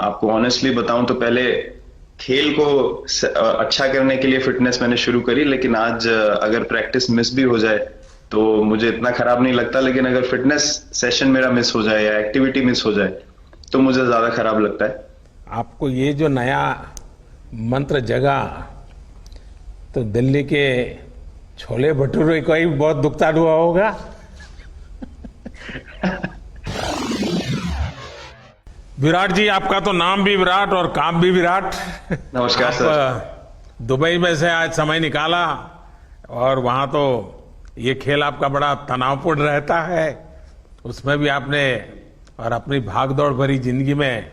आपको ऑनेस्टली बताऊं तो पहले खेल को अच्छा करने के लिए फिटनेस मैंने शुरू करी, लेकिन आज अगर प्रैक्टिस मिस भी हो जाए तो मुझे इतना खराब नहीं लगता। लेकिन अगर फिटनेस सेशन मेरा मिस हो जाए या एक्टिविटी मिस हो जाए तो मुझे ज्यादा खराब लगता है। आपको ये जो नया मंत्र जगा तो दिल्ली के छोले भटूरे को ही बहुत दुखता हुआ होगा। विराट जी, आपका तो नाम भी विराट और काम भी विराट। नमस्कार सर। दुबई में से आज समय निकाला और वहां तो ये खेल आपका बड़ा तनावपूर्ण रहता है, उसमें भी आपने और अपनी भागदौड़ भरी जिंदगी में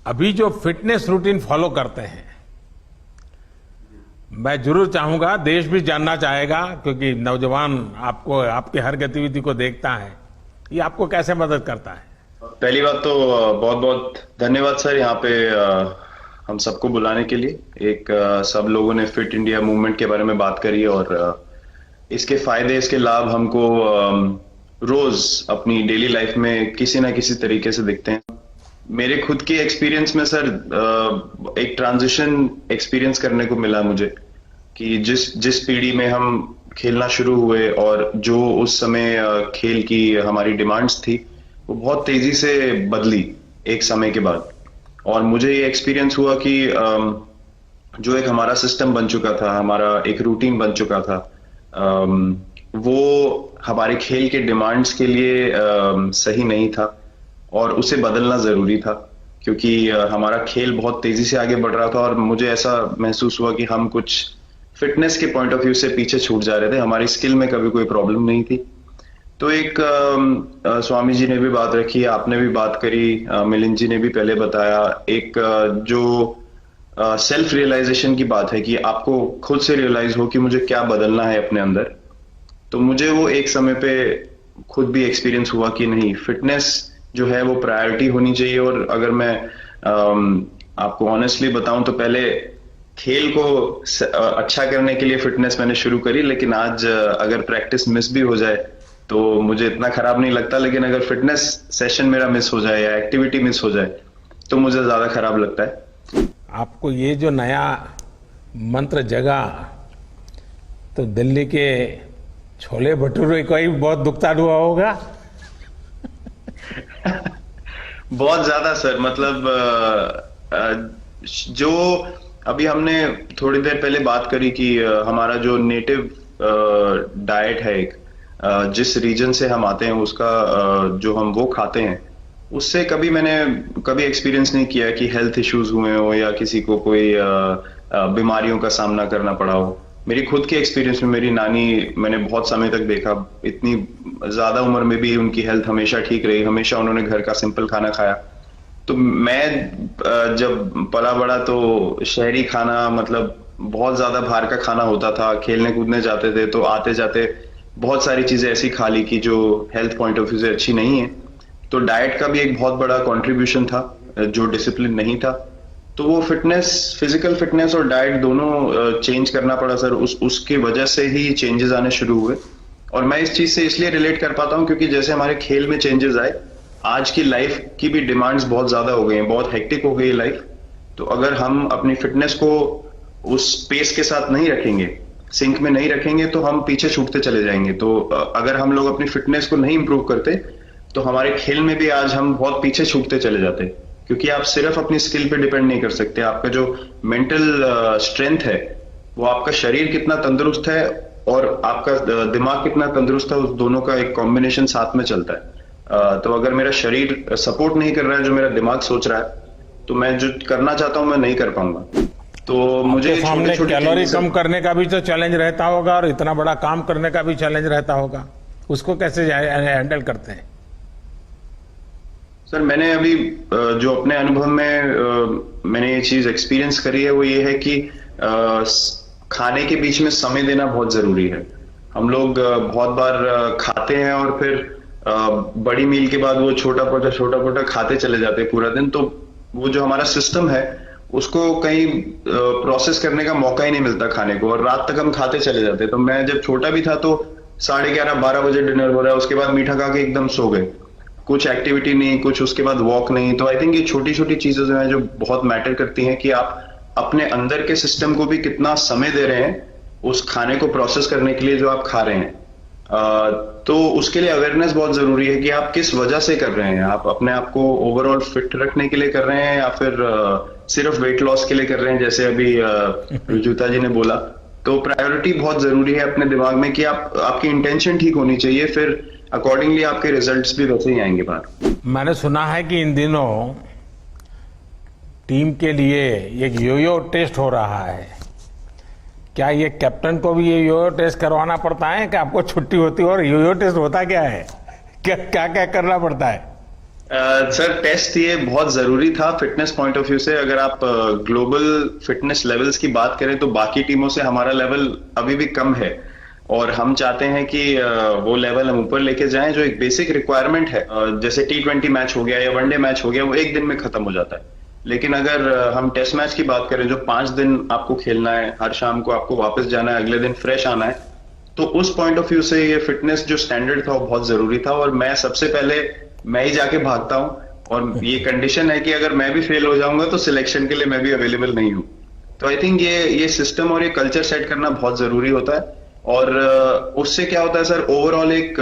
अभी जो फिटनेस रूटीन फॉलो करते हैं, मैं जरूर चाहूंगा, देश भी जानना चाहेगा क्योंकि नौजवान आपको आपके हर गतिविधि को देखता है, ये आपको कैसे मदद करता है? पहली बात तो बहुत बहुत धन्यवाद सर यहाँ पे हम सबको बुलाने के लिए। एक सब लोगों ने फिट इंडिया मूवमेंट के बारे में बात करी और इसके फायदे, इसके लाभ हमको रोज अपनी डेली लाइफ में किसी ना किसी तरीके से दिखते हैं। मेरे खुद के एक्सपीरियंस में सर एक ट्रांजिशन एक्सपीरियंस करने को मिला मुझे कि जिस पीढ़ी में हम खेलना शुरू हुए और जो उस समय खेल की हमारी डिमांड्स थी वो बहुत तेजी से बदली एक समय के बाद। और मुझे ये एक्सपीरियंस हुआ कि जो एक हमारा सिस्टम बन चुका था, हमारा एक रूटीन बन चुका था, वो हमारे खेल के डिमांड्स के लिए सही नहीं था और उसे बदलना जरूरी था क्योंकि हमारा खेल बहुत तेजी से आगे बढ़ रहा था और मुझे ऐसा महसूस हुआ कि हम कुछ फिटनेस के पॉइंट ऑफ व्यू से पीछे छूट जा रहे थे। हमारी स्किल में कभी कोई प्रॉब्लम नहीं थी। तो एक स्वामी जी ने भी बात रखी, आपने भी बात करी, मिलिंद जी ने भी पहले बताया, एक जो सेल्फ रियलाइजेशन की बात है कि आपको खुद से रियलाइज हो कि मुझे क्या बदलना है अपने अंदर। तो मुझे वो एक समय पे खुद भी एक्सपीरियंस हुआ कि नहीं, फिटनेस जो है वो प्रायोरिटी होनी चाहिए। और अगर मैं आपको ऑनेस्टली बताऊं तो पहले खेल को अच्छा करने के लिए फिटनेस मैंने शुरू करी, लेकिन आज अगर प्रैक्टिस मिस भी हो जाए तो मुझे इतना खराब नहीं लगता। लेकिन अगर फिटनेस सेशन मेरा मिस हो जाए या एक्टिविटी मिस हो जाए तो मुझे ज्यादा खराब लगता है। आपको ये जो नया मंत्र जगा तो दिल्ली के छोले भटूरे को ही बहुत दुखता हुआ होगा। बहुत ज्यादा सर, मतलब जो अभी हमने थोड़ी देर पहले बात करी कि हमारा जो नेटिव डाइट है, एक जिस रीजन से हम आते हैं उसका जो हम वो खाते हैं, उससे मैंने कभी एक्सपीरियंस नहीं किया कि हेल्थ इश्यूज हुए हो या किसी को कोई बीमारियों का सामना करना पड़ा हो। मेरी खुद के एक्सपीरियंस में मेरी नानी मैंने बहुत समय तक देखा, इतनी ज्यादा उम्र में भी उनकी हेल्थ हमेशा ठीक रही, हमेशा उन्होंने घर का सिंपल खाना खाया। तो मैं जब पला बड़ा तो शहरी खाना, मतलब बहुत ज्यादा बाहर का खाना होता था, खेलने कूदने जाते थे तो आते जाते बहुत सारी चीजें ऐसी खा ली कि जो हेल्थ पॉइंट ऑफ व्यू से अच्छी नहीं है। तो डाइट का भी एक बहुत बड़ा कंट्रीब्यूशन था, जो डिसिप्लिन नहीं था। तो वो फिटनेस, फिजिकल फिटनेस और डाइट दोनों चेंज करना पड़ा सर। उसकी वजह से ही चेंजेस आने शुरू हुए। और मैं इस चीज से इसलिए रिलेट कर पाता हूँ क्योंकि जैसे हमारे खेल में चेंजेस आए, आज की लाइफ की भी डिमांड्स बहुत ज्यादा हो गई हैं, बहुत हेक्टिक हो गई है लाइफ। तो अगर हम अपनी फिटनेस को उस पेस के साथ नहीं रखेंगे, सिंक में नहीं रखेंगे, तो हम पीछे छूटते चले जाएंगे। तो अगर हम लोग अपनी फिटनेस को नहीं इंप्रूव करते तो हमारे खेल में भी आज हम बहुत पीछे छूटते चले जाते, क्योंकि आप सिर्फ अपनी स्किल पे डिपेंड नहीं कर सकते। आपका जो मेंटल स्ट्रेंथ है, वो आपका शरीर कितना तंदुरुस्त है और आपका दिमाग कितना तंदुरुस्त है, उस दोनों का एक कॉम्बिनेशन साथ में चलता है। तो अगर मेरा शरीर सपोर्ट नहीं कर रहा है जो मेरा दिमाग सोच रहा है, तो मैं जो करना चाहता हूं मैं नहीं कर पाऊंगा। तो मुझे सामने कैलोरी कम करने का भी तो चैलेंज रहता होगा और इतना बड़ा काम करने का भी चैलेंज रहता होगा, उसको कैसे हैंडल करते हैं? सर मैंने अभी जो अपने अनुभव में मैंने ये चीज एक्सपीरियंस करी है वो ये है कि खाने के बीच में समय देना बहुत जरूरी है। हम लोग बहुत बार खाते हैं और फिर बड़ी मील के बाद वो छोटा पोटा खाते चले जाते हैं पूरा दिन। तो वो जो हमारा सिस्टम है उसको कहीं प्रोसेस करने का मौका ही नहीं मिलता खाने को, और रात तक हम खाते चले जाते। तो मैं जब छोटा भी था तो 11:30 12 बजे डिनर हो रहा है, उसके बाद मीठा खा के एकदम सो गए। कुछ एक्टिविटी नहीं, कुछ उसके बाद वॉक नहीं। तो आई थिंक ये छोटी छोटी चीजें जो है जो बहुत मैटर करती हैं कि आप अपने अंदर के सिस्टम को भी कितना समय दे रहे हैं उस खाने को प्रोसेस करने के लिए जो आप खा रहे हैं। तो उसके लिए अवेयरनेस बहुत जरूरी है कि आप किस वजह से कर रहे हैं। आप अपने आप को ओवरऑल फिट रखने के लिए कर रहे हैं या फिर सिर्फ वेट लॉस के लिए कर रहे हैं, जैसे अभी रुजुता जी ने बोला। तो प्रायोरिटी बहुत जरूरी है अपने दिमाग में कि आपकी इंटेंशन ठीक होनी चाहिए, फिर अकॉर्डिंगली आपके रिजल्ट्स भी वैसे ही आएंगे बाहर। मैंने सुना है कि इन दिनों टीम के लिए एक योयो टेस्ट हो रहा है। क्या ये कैप्टन को भी ये योयो टेस्ट करवाना पड़ता है कि आपको छुट्टी होती है? और योयो टेस्ट होता क्या है, क्या क्या क्या करना पड़ता है? सर टेस्ट ये बहुत जरूरी था फिटनेस पॉइंट ऑफ व्यू से। अगर आप ग्लोबल फिटनेस लेवल्स की बात करें तो बाकी टीमों से हमारा लेवल अभी भी कम है और हम चाहते हैं कि वो लेवल हम ऊपर लेके जाएं। जो एक बेसिक रिक्वायरमेंट है, जैसे T20 मैच हो गया या वनडे मैच हो गया, वो एक दिन में खत्म हो जाता है। लेकिन अगर हम टेस्ट मैच की बात करें जो 5 दिन आपको खेलना है, हर शाम को आपको वापस जाना है, अगले दिन फ्रेश आना है, तो उस पॉइंट ऑफ व्यू से ये फिटनेस जो स्टैंडर्ड था वो बहुत जरूरी था। और मैं सबसे पहले मैं ही जाके भागता हूं और ये कंडीशन है कि अगर मैं भी फेल हो जाऊंगा तो सिलेक्शन के लिए मैं भी अवेलेबल नहीं हूं। तो आई थिंक ये सिस्टम और ये कल्चर सेट करना बहुत जरूरी होता है। और उससे क्या होता है सर, ओवरऑल एक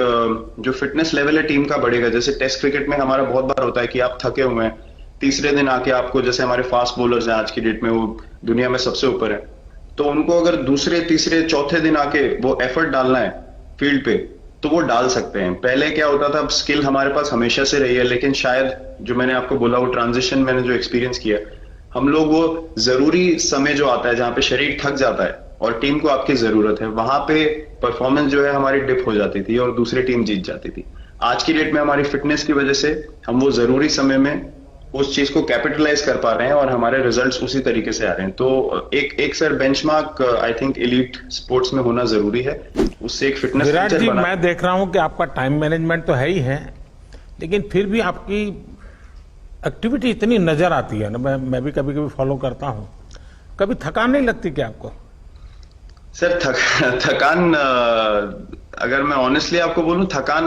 जो फिटनेस लेवल है टीम का बढ़ेगा। जैसे टेस्ट क्रिकेट में हमारा बहुत बार होता है कि आप थके हुए हैं, तीसरे दिन आके आपको, जैसे हमारे फास्ट बॉलर्स हैं आज की डेट में, वो दुनिया में सबसे ऊपर है, तो उनको अगर दूसरे तीसरे चौथे दिन आके वो एफर्ट डालना है फील्ड पे तो वो डाल सकते हैं। पहले क्या होता था, स्किल हमारे पास हमेशा से रही है, लेकिन शायद जो मैंने आपको बोला वो ट्रांजिशन मैंने जो एक्सपीरियंस किया, हम लोग वो जरूरी समय जो आता है जहां पे शरीर थक जाता है और टीम को आपकी जरूरत है, वहां पे परफॉर्मेंस जो है हमारी डिप हो जाती थी और दूसरी टीम जीत जाती थी। आज की डेट में हमारी फिटनेस की वजह से हम वो जरूरी समय में उस चीज को कैपिटलाइज कर पा रहे हैं और हमारे रिजल्ट्स उसी तरीके से आ रहे हैं। तो एक sir benchmark I think elite sports में होना जरूरी है, उससे एक फिटनेस विराट जी, मैं देख रहा हूं कि आपका टाइम मैनेजमेंट तो है ही है, लेकिन फिर भी आपकी एक्टिविटी इतनी नजर आती है ना, मैं भी कभी कभी फॉलो करता हूं। कभी थकान नहीं लगती क्या आपको? सर थकान अगर मैं ऑनेस्टली आपको बोलूं, थकान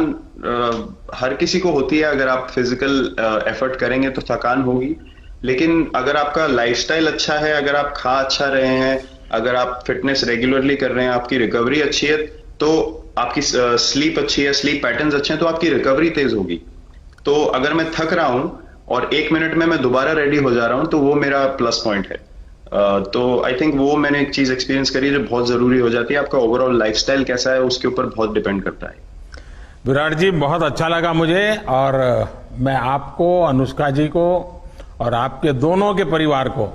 हर किसी को होती है। अगर आप फिजिकल एफर्ट करेंगे तो थकान होगी, लेकिन अगर आपका लाइफस्टाइल अच्छा है, अगर आप खा अच्छा रहे हैं, अगर आप फिटनेस रेगुलरली कर रहे हैं, आपकी रिकवरी अच्छी है, तो आपकी स्लीप अच्छी है, स्लीप पैटर्न्स अच्छे हैं, तो आपकी रिकवरी तेज होगी। तो अगर मैं थक रहा हूं और 1 मिनट में मैं दोबारा रेडी हो जा रहा हूं तो वो मेरा प्लस पॉइंट है। तो आई थिंक वो मैंने एक चीज एक्सपीरियंस करी जो बहुत जरूरी हो जाती है। आपका ओवरऑल लाइफस्टाइल कैसा है उसके ऊपर बहुत डिपेंड करता है। विराट जी, बहुत अच्छा लगा मुझे, और मैं आपको, अनुष्का जी को और आपके दोनों के परिवार को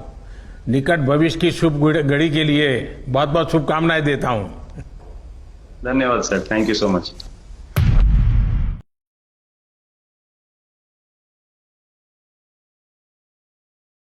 निकट भविष्य की शुभ घड़ी के लिए बहुत बहुत शुभकामनाएं देता हूं। धन्यवाद sir, thank you so much.